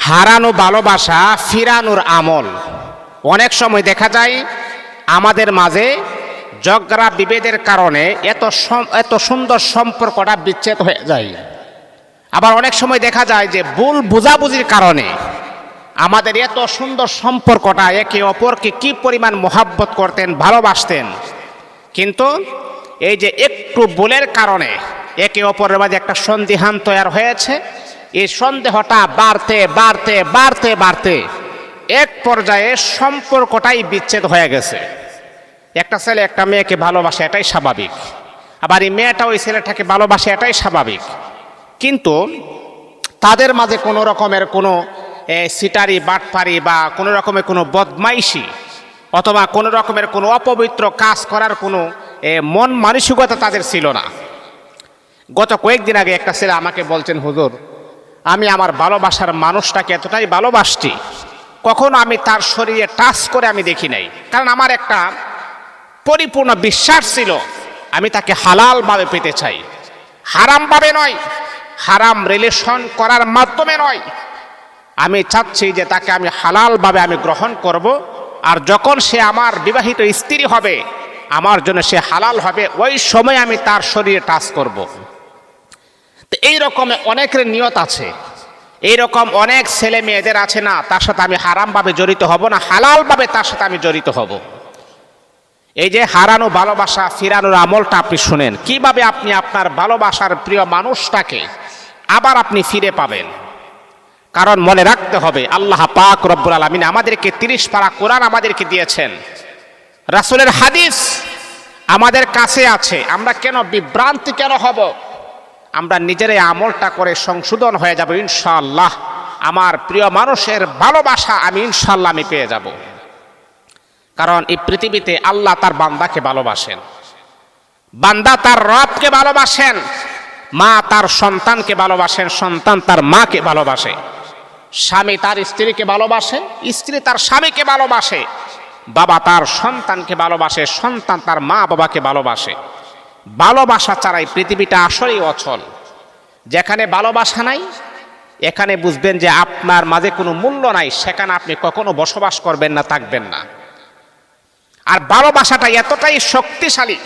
হারানো ভালোবাসা ফিরানোর আমল। অনেক সময় দেখা যায় আমাদের মাঝে ঝগড়া বিভেদের কারণে এত সুন্দর সম্পর্কটা বিচ্ছেদ হয়ে যায়। আবার অনেক সময় দেখা যায় যে ভুল বোঝাবুঝির কারণে আমাদের এত সুন্দর সম্পর্কটা, একে অপরকে কি পরিমাণ মোহাব্বত করতেন, ভালোবাসতেন, কিন্তু এই যে একটু ভুলের কারণে একে অপরের মাঝে একটা সন্দিহান তৈরি হয়েছে। এই সন্দেহটা বাড়তে বাড়তে বাড়তে বাড়তে এক পর্যায়ে সম্পর্কটাই বিচ্ছেদ হয়ে গেছে। একটা ছেলে একটা মেয়েকে ভালোবাসে, এটাই স্বাভাবিক। আবার এই মেয়েটা ওই ছেলেটাকে ভালোবাসে, এটাই স্বাভাবিক। কিন্তু তাদের মাঝে কোনো রকমের কোনো সিটারি বাটপারি বা কোনো রকমের কোনো বদমাইশি অথবা কোনো রকমের কোনো অপবিত্র কাজ করার কোনো মন মানসিকতা তাদের ছিল না। গত কয়েকদিন আগে একটা ছেলে আমাকে বলছেন, হুজুর, আমি আমার ভালোবাসার মানুষটাকে এতটাই ভালোবাসছি, কখনো আমি তার শরীরে টাচ করে আমি দেখি নাই। কারণ আমার একটা পরিপূর্ণ বিশ্বাস ছিল আমি তাকে হালালভাবে পেতে চাই, হারামভাবে নয়, হারাম রিলেশন করার মাধ্যমে নয়। আমি চাচ্ছি যে তাকে আমি হালালভাবে আমি গ্রহণ করব, আর যখন সে আমার বিবাহিত স্ত্রী হবে, আমার জন্য সে হালাল হবে, ওই সময় আমি তার শরীরে টাচ করব। তো এই রকম অনেকের নিয়ত আছে, এইরকম অনেক ছেলে মেয়েদের আছে, না তার সাথে আমি হারামভাবে জড়িত হব না, হালালভাবে তার সাথে আমি জড়িত হব। এই যে হারানো ভালোবাসা ফিরানোর আমলটা আপনি শুনেন, কিভাবে আপনি আপনার ভালোবাসার প্রিয় মানুষটাকে আবার আপনি ফিরে পাবেন। কারণ মনে রাখতে হবে, আল্লাহ পাক রব্বুল আলামিন আমাদেরকে 30 পারা কোরআন আমাদেরকে দিয়েছেন, রাসূলের হাদিস আমাদের কাছে আছে। আমরা কেন বিভ্রান্তি কেন হব? আমরা নিজেরাই আমলটা করে সংশোধন হয়ে যাব ইনশাআল্লাহ। আমার প্রিয় মানুষের ভালোবাসা আমি ইনশাআল্লাহ আমি পেয়ে যাব। কারণ এই পৃথিবীতে আল্লাহ তার বান্দাকে ভালোবাসেন, বান্দা তার রবকে ভালোবাসেন, মা তার সন্তানকে ভালোবাসেন, সন্তান তার মাকে ভালোবাসে, স্বামী তার স্ত্রীকে ভালোবাসে, স্ত্রী তার স্বামীকে ভালোবাসে, বাবা তার সন্তানকে ভালোবাসে, সন্তান তার মা বাবাকে ভালোবাসে। ভালোবাসা ছাড়াই পৃথিবীটা আসলেই অচল। যেখানে ভালোবাসা নাই, এখানে বুঝবেন যে আপনার মাঝে কোনো মূল্য নাই, সেখানে আপনি কখনো বসবাস করবেন না, থাকবেন না। আর ভালোবাসাটা এতটাই শক্তিশালী,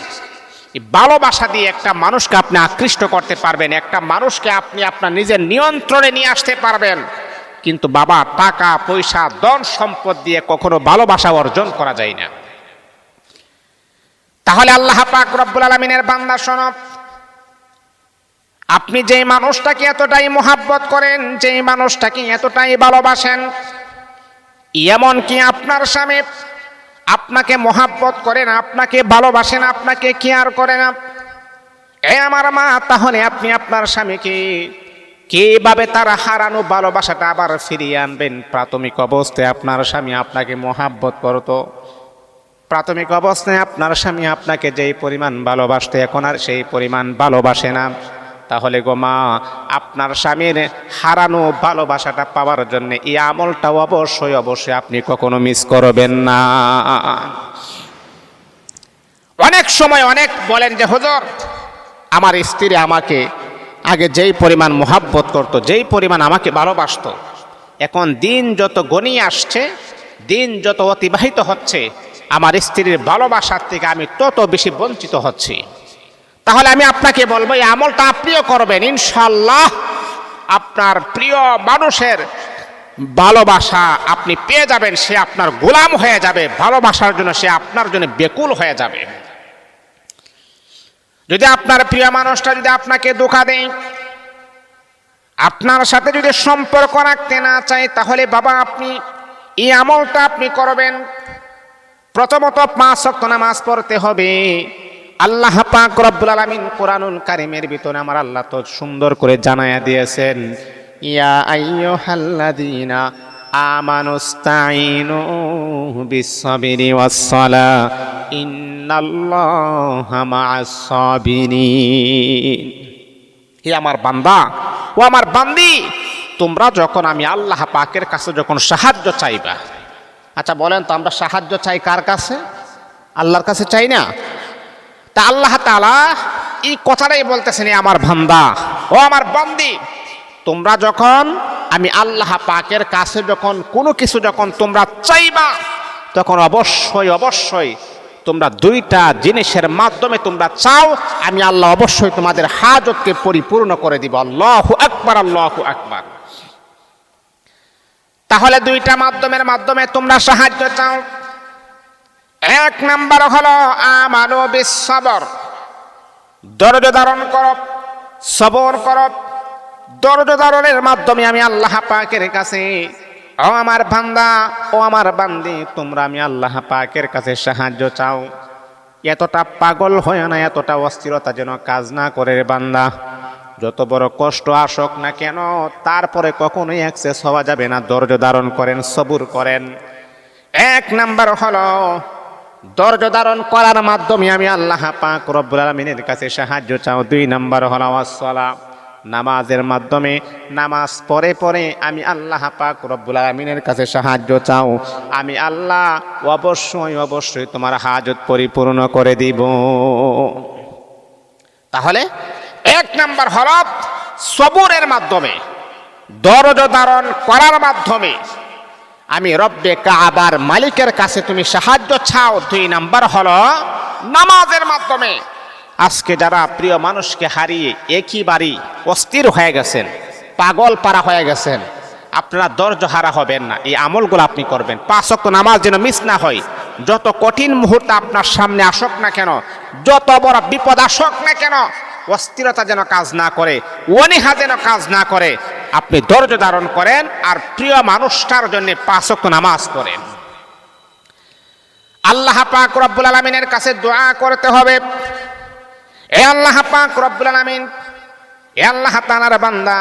ভালোবাসা দিয়ে একটা মানুষকে আপনি আকৃষ্ট করতে পারবেন, একটা মানুষকে আপনি আপনার নিজের নিয়ন্ত্রণে নিয়ে আসতে পারবেন। কিন্তু বাবা, টাকা পয়সা ধন সম্পদ দিয়ে কখনো ভালোবাসা অর্জন করা যায় না। তাহলে আল্লাহ পাক রব্বুল আলামিনের বান্দা শোনো, আপনি যেই মানুষটাকে এতটাই মোহাব্বত করেন, যেই মানুষটাকে এতটাই ভালোবাসেন, এমনকি আপনার স্বামী আপনাকে মোহাব্বত করেন, আপনাকে ভালোবাসেন, আপনাকে কেয়ার করেন, আমার মা, তাহলে আপনি আপনার স্বামীকে কিভাবে তার হারানো ভালোবাসাটা আবার ফিরিয়ে আনবেন? প্রাথমিক অবস্থায় আপনার স্বামী আপনাকে মোহাব্বত করতো, প্রাথমিক অবস্থায় আপনার স্বামী আপনাকে যেই পরিমাণ ভালোবাসতো, এখন আর সেই পরিমাণ ভালোবাসে না। তাহলে গো মা, আপনার স্বামীর হারানো ভালোবাসাটা পাওয়ার জন্য এই আমলটা অবশ্যই অবশ্যই আপনি কখনো মিস করবেন না। অনেক সময় অনেক বলেন যে হুজুর, আমার স্ত্রী আমাকে আগে যেই পরিমাণ মোহাব্বত করত, যেই পরিমাণ আমাকে ভালোবাসতো, এখন দিন যত গনিয়ে আসছে, দিন যত অতিবাহিত হচ্ছে, আমার স্ত্রীর ভালোবাসার থেকে আমি তত বেশি বঞ্চিত হচ্ছি। তাহলে আমি আপনাকে বলবো, এই আমলটা আপনিও করবেন ইনশাআল্লাহ। আপনার প্রিয় মানুষের ভালোবাসা আপনি পেয়ে যাবেন, সে আপনার গোলাম হয়ে যাবে, ভালোবাসার জন্য সে আপনার জন্য বেকুল হয়ে যাবে। যদি আপনার প্রিয় মানুষটা যদি আপনাকে ধোঁকা দেয়, আপনার সাথে যদি সম্পর্ক রাখতে না চায়, তাহলে বাবা আপনি এই আমলটা আপনি করবেন। প্রথমত 5 ওয়াক্ত নামাজ পড়তে হবে। আল্লাহ পাক রব্বুল আলামিন কোরআনুল কারীমের ভিতরে আমার আল্লাহ তো সুন্দর করে জানায়া দিয়েছেন, ইয়া আইয়ুহাল্লাযীনা আমানুস্তাঈনু বিস-সাবরি ওয়াস-সালাহ ইন্নাল্লাহা মা'আস-সাবিরিন। হে আমার বান্দা ও আমার বান্দি, তোমরা যখন আমি আল্লাহ পাকের কাছে যখন সাহায্য চাইবা, আচ্ছা বলেন তো, আমরা সাহায্য চাই কার কাছে? আল্লাহর কাছে চাই না? তা আল্লাহ তাআলা এই কথাটাই বলতেছেন, আমার বান্দা ও আমার বান্দি, তোমরা যখন আমি আল্লাহ পাকের কাছে যখন কোনো কিছু যখন তোমরা চাইবা, তখন অবশ্যই অবশ্যই তোমরা দুইটা জিনিসের মাধ্যমে তোমরা চাও, আমি আল্লাহ অবশ্যই তোমাদের হাজতকে পরিপূর্ণ করে দিব। আল্লাহু আকবার, আল্লাহু আকবার। তাহলে দুইটা মাধ্যমে তোমরা সাহায্য চাও। এক নাম্বার হলো আমানু বিস সবর, ধৈর্য ধারণ করো, সবর করো। ধৈর্য ধারণের মাধ্যমে আমি আল্লাহ পাকের কাছে, ও আমার বান্দা, ও আমার বান্দি, তোমরা আমি আল্লাহ পাকের কাছে সাহায্য চাও। এতটা পাগল হয় না, এতটা অস্থিরতা যেন কাজ না করে রে বান্দা। যত বড় কষ্ট আসুক না কেন, তারপরে কখনোই অ্যাক্সেস হওয়া যাবে না। ধৈর্য ধারণ করেন, সবুর করেন। এক নাম্বার হলো ধৈর্য ধারণ করার মাধ্যমে আমি আল্লাহ পাক রব্বুল আলামিনের কাছে সাহায্য চাও। দুই নাম্বার হলো ওয়াসসালাম, নামাজের মাধ্যমে নামাজ পড়ে পড়ে আমি আল্লাহ পাক রব্বুল আলামিনের কাছে সাহায্য চাও। আমি আল্লাহ অবশ্যই অবশ্যই তোমার হাজত পরিপূর্ণ করে দিব। তাহলে এক নাম্বার হলো সবরের মাধ্যমে, ধৈর্য ধারণ করার মাধ্যমে আমি রব্বে কাবার মালিকের কাছে তুমি সাহায্য চাও। দুই নাম্বার হলো নামাজের মাধ্যমে। আজকে যারা প্রিয় মানুষকে হারিয়ে একেবারেই অস্থির হয়ে গেছেন, পাগল পারা হয়ে গেছেন, আপনারা ধৈর্য হারা হবেন না। এই আমলগুলো আপনি করবেন। 5 ওয়াক্ত নামাজ যেন মিস না হয়। যত কঠিন মুহূর্ত আপনার সামনে আসুক না কেন, যত বড় বিপদ আসুক না কেন, অস্থিরতা যেন কাজ না করে, অনীহা যেন কাজ না করে। আপনি ধৈর্য ধারণ করেন আর প্রিয় মানুষটার জন্য 5 ওয়াক্ত নামাজ পড়েন। আল্লাহ পাক রব্বুল আলামিনের কাছে দোয়া করতে হবে। এ আল্লাহ পাক রব্বুল আলামিন, এ আল্লাহ তাআলার বান্দা,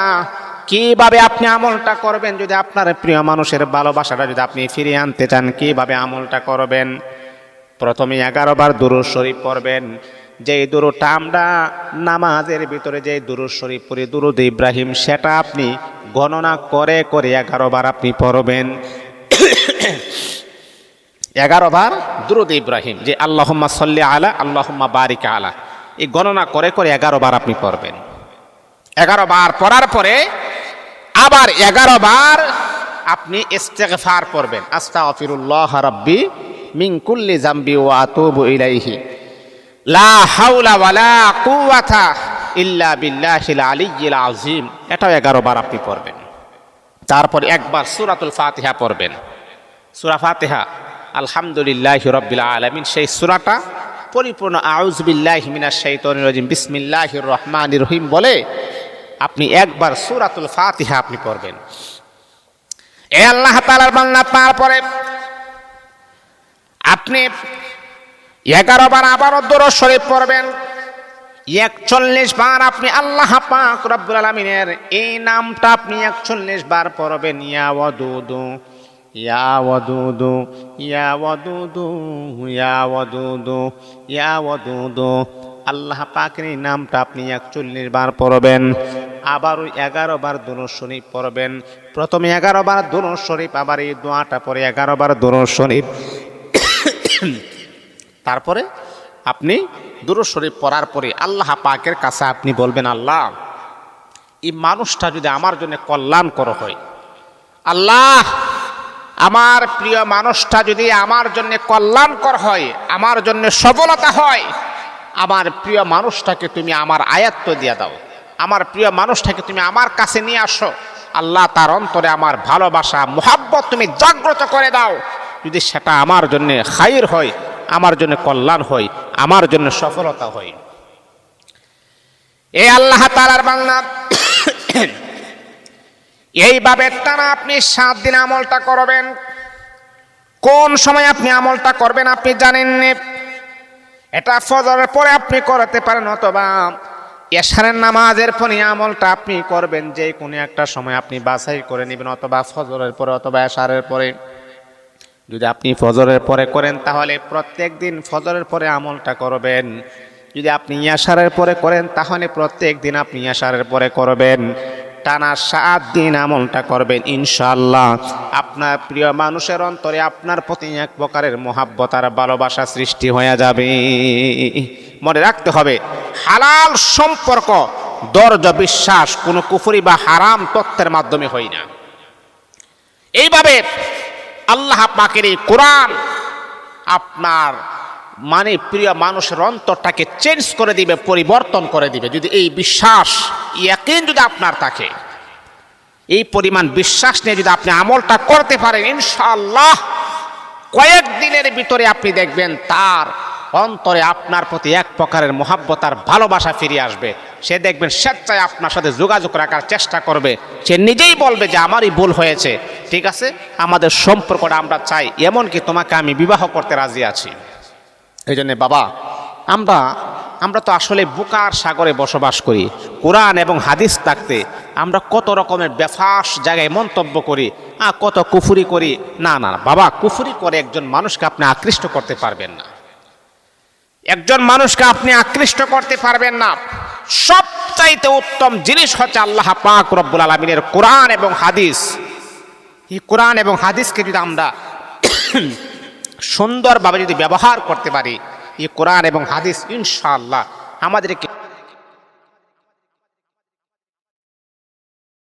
কিভাবে আপনি আমলটা করবেন? যদি আপনার প্রিয় মানুষের ভালোবাসাটা যদি আপনি ফিরিয়ে আনতে চান, কিভাবে আমলটা করবেন? প্রথমে 11 বার দুরূদ শরীফ পড়বেন। যেই দুরূদটা আমরা নামাজের ভিতরে যে দুরূদ শরীফ পড়ি, দুরূদ ইব্রাহিম, সেটা আপনি গণনা করে করে 11 বার আপনি পড়বেন। 11 বার দুরূদ ইব্রাহিম, যে আল্লাহুম্মা সাল্লি আলা, আল্লাহুম্মা বারিক আলা, এই গণনা করে করে 11 বার আপনি পড়বেন। 11 বার পড়ার পরে আবার 11 বার আপনি ইস্তিগফার পড়বেন। আস্তাগফিরুল্লাহ রাব্বি মিন কুল্লি যামবি ওয়া আতুবু ইলাইহি, লা হাওলা ওয়ালা কুওয়াতা ইল্লা বিল্লাহিল আলিয়্যিল আযীম। এটাও 11 বার আপনি পড়বেন। তারপর একবার সূরাতুল ফাতিহা পড়বেন। সূরা ফাতিহা, আলহামদুলিল্লাহি রাব্বিল আলামিন, সেই সূরাটা পরিপূর্ণ আউযু বিল্লাহি মিনাশ শাইতানির রাজিম, বিসমিল্লাহির রহমানির রহিম বলে আপনি একবার সূরাতুল ফাতিহা আপনি পড়বেন। এ আল্লাহ তাআলার বান্দা, তারপরে আপনি 11 বার আবারও দুরূদ শরীফ পড়বেন। 41 বার আপনি আল্লাহ পাক রব্বুল আলামিনের এই নামটা আপনি 41 বার পড়বেন। ইয়া ওয়াদুদু, ইয়া ওয়াদুদু, ইয়া ওয়াদুদু, ইয়া ওয়াদুদু, ইয়া ওয়াদুদু। আল্লাহ পাকের এই নামটা আপনি 41 বার পড়বেন। আবারও 11 বার দুরূদ শরীফ পড়বেন। প্রথমে 11 বার দুরূদ শরীফ, আবার এই দোয়াটা পরে 11 বার দুরূদ শরীফ। তারপরে আপনি দুরূদ শরীফ পড়ার পরে আল্লাহ পাকের কাছে আপনি বলবেন, আল্লাহ, এই মানুষটা যদি আমার জন্য কল্যাণকর হয়, আল্লাহ, আমার প্রিয় মানুষটা যদি আমার জন্য কল্যাণকর হয়, আমার জন্য সফলতা হয়, আমার প্রিয় মানুষটাকে তুমি আমার আয়াত্ত দিয়ে দাও, আমার প্রিয় মানুষটাকে তুমি আমার কাছে নিয়ে আসো। আল্লাহ, তার অন্তরে আমার ভালোবাসা, মুহাব্বত তুমি জাগ্রত করে দাও। যদি সেটা আমার জন্য খাইর হয়, আমার জন্য কল্যাণ হয়, আমার জন্য সফলতা হয়। এই আল্লাহ তাআলার বান্দা, এইভাবে টানা আপনি 7 দিন আমলটা করবেন। কোন সময় আপনি আমলটা করবেন আপনি জানেন না। এটা ফজরের পরে আপনি করতে পারেন, অথবা এশারের নামাজের পরে আমলটা আপনি করবেন। যে কোনো একটা সময় আপনি বাছাই করে নেবেন, অথবা ফজরের পরে অথবা এশারের পরে। যদি আপনি ফজরের পরে করেন তাহলে প্রত্যেক দিন ফজরের পরে আমলটা করবেন। যদি আপনি এশারের পরে করেন তাহলে প্রত্যেক দিন আপনি এশারের পরে করবেন। টানা 7 দিন আমলটা করবেন, ইনশাআল্লাহ আপনার প্রিয় মানুষের অন্তরে আপনার প্রতি এক প্রকারের মহাব্বত আর ভালোবাসা সৃষ্টি হয়ে যাবে। মনে রাখতে হবে, হালাল সম্পর্ক, ধৈর্য, বিশ্বাস কোনো কুফরি বা হারাম তত্ত্বের মাধ্যমে হয় না। এইভাবে আল্লাহ পাকের এই কোরআন আপনার মানে প্রিয় মানুষের অন্তরটাকে চেঞ্জ করে দিবে, পরিবর্তন করে দিবে। যদি এই বিশ্বাস ইয়াকিন যদি আপনার থাকে, এই পরিমাণ বিশ্বাস নিয়ে যদি আপনি আমলটা করতে পারেন, ইনশাআল্লাহ কয়েকদিনের ভিতরে আপনি দেখবেন তার অন্তরে আপনার প্রতি এক প্রকারের মহাব্বত আর ভালোবাসা ফিরে আসবে। সে দেখবেন স্বেচ্ছায় আপনার সাথে যোগাযোগ রাখার চেষ্টা করবে। সে নিজেই বলবে যে আমারই ভুল হয়েছে, ঠিক আছে, আমাদের সম্পর্কটা আমরা চাই, এমনকি তোমাকে আমি বিবাহ করতে রাজি আছি। এই জন্যে বাবা, আমরা তো আসলে বুকার সাগরে বসবাস করি। কোরআন এবং হাদিস থাকতে আমরা কত রকমের বেফাস জায়গায় মন্তব্য করি, কত কুফুরি করি। না না বাবা, কুফুরি করে একজন মানুষকে আপনি আকৃষ্ট করতে পারবেন না। একজন মানুষকে আপনি আকৃষ্ট করতে পারবেন না। সবচাইতে উত্তম জিনিস হচ্ছে আল্লাহ পাক রব্বুল আলামিনের কোরআন এবং হাদিস। এই কোরআন এবং হাদিসকে যদি আমরা সুন্দরভাবে যদি ব্যবহার করতে পারি, এই কোরআন এবং হাদিস ইনশাআল্লাহ আমাদেরকে